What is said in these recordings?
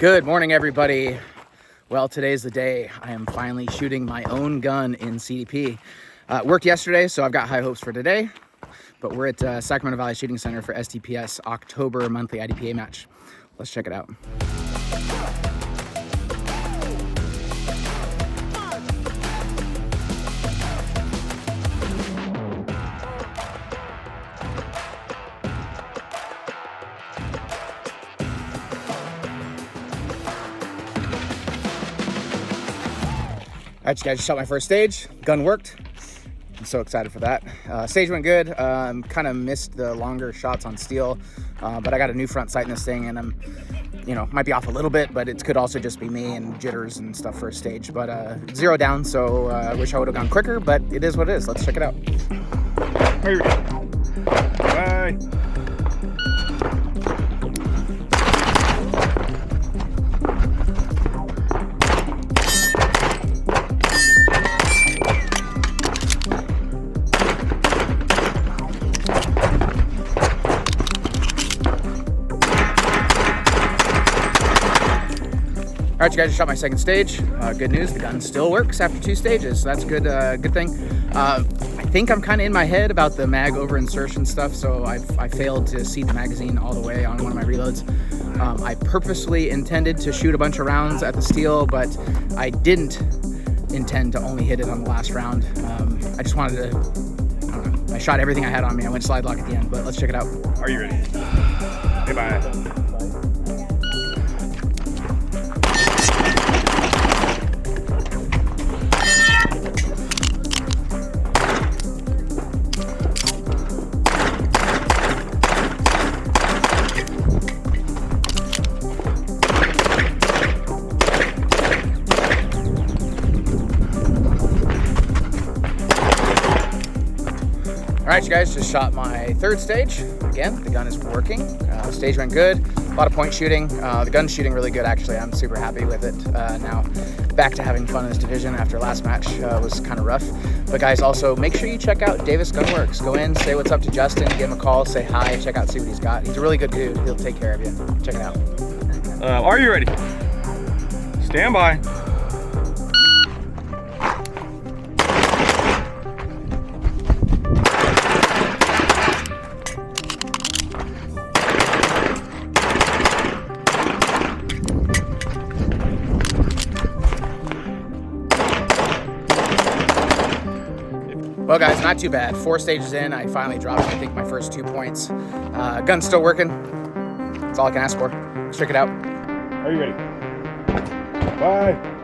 Good morning, everybody. Well, today's the day. I am finally shooting my own gun in CDP. Worked yesterday, so I've got high hopes for today. But we're at Sacramento Valley Shooting Center for STPS October monthly IDPA match. Let's check it out. All right, you guys, just shot my first stage. Gun worked. I'm so excited for that. Stage went good. Kind of missed the longer shots on steel, but I got a new front sight in this thing, and I'm, might be off a little bit, but it could also just be me and jitters and stuff for a stage. But 0 down, so I wish I would have gone quicker, but it is what it is. Let's check it out. Here we go. Bye. All right, you guys, just shot my second stage. Good news, the gun still works after 2 stages, so that's good. Good thing. I think I'm kind of in my head about the mag over insertion stuff, so I failed to seat the magazine all the way on one of my reloads. I purposely intended to shoot a bunch of rounds at the steel, but I didn't intend to only hit it on the last round. I just wanted to, I don't know, I shot everything I had on me. I went slide lock at the end, but let's check it out. Are you ready? Hey, bye. All right, you guys, just shot my third stage. Again, the gun is working. Stage went good. A lot of point shooting. The gun's shooting really good, actually. I'm super happy with it. Now back to having fun in this division after last match was kind of rough. But guys, also make sure you check out Davis Gunworks. Go in, say what's up to Justin, give him a call, say hi, check out, see what he's got. He's a really good dude. He'll take care of you. Check it out. Are you ready? Stand by. Well, guys, not too bad. 4 stages in, I finally dropped, I think, my first 2 points. Gun's still working. That's all I can ask for. Let's check it out. Are you ready? Bye.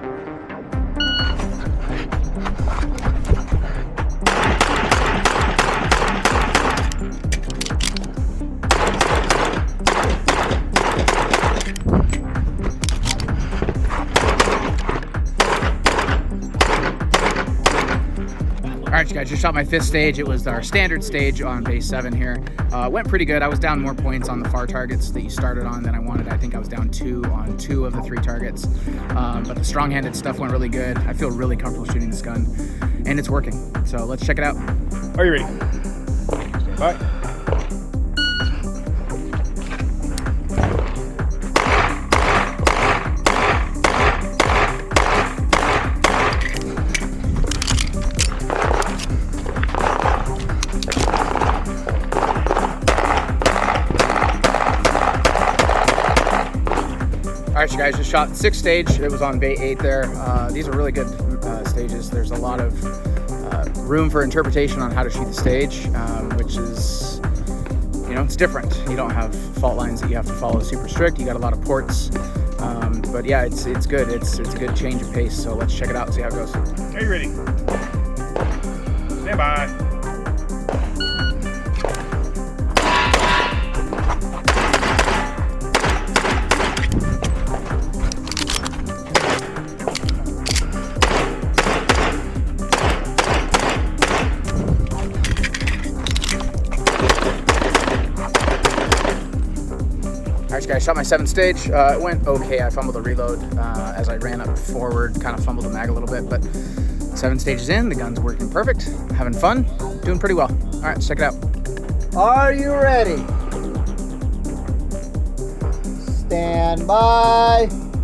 All right, you guys, just shot my 5th stage. It was our standard stage on base 7 here. Went pretty good. I was down more points on the far targets that you started on than I wanted. I think I was down 2 on 2 of the 3 targets. But the strong-handed stuff went really good. I feel really comfortable shooting this gun, and it's working. So let's check it out. Are you ready? Stand by. All right, you guys, just shot 6th stage. It was on bay 8 there. These are really good stages. There's a lot of room for interpretation on how to shoot the stage, which is, it's different. You don't have fault lines that you have to follow super strict. You got a lot of ports. But yeah, it's good. It's a good change of pace. So let's check it out and see how it goes. Are you ready? Stand by. All right, guys, shot my 7th stage. It went okay. I fumbled a reload as I ran up forward, kind of fumbled the mag a little bit, but 7 stages in, the gun's working perfect. Having fun, doing pretty well. All right, let's check it out. Are you ready? Stand by.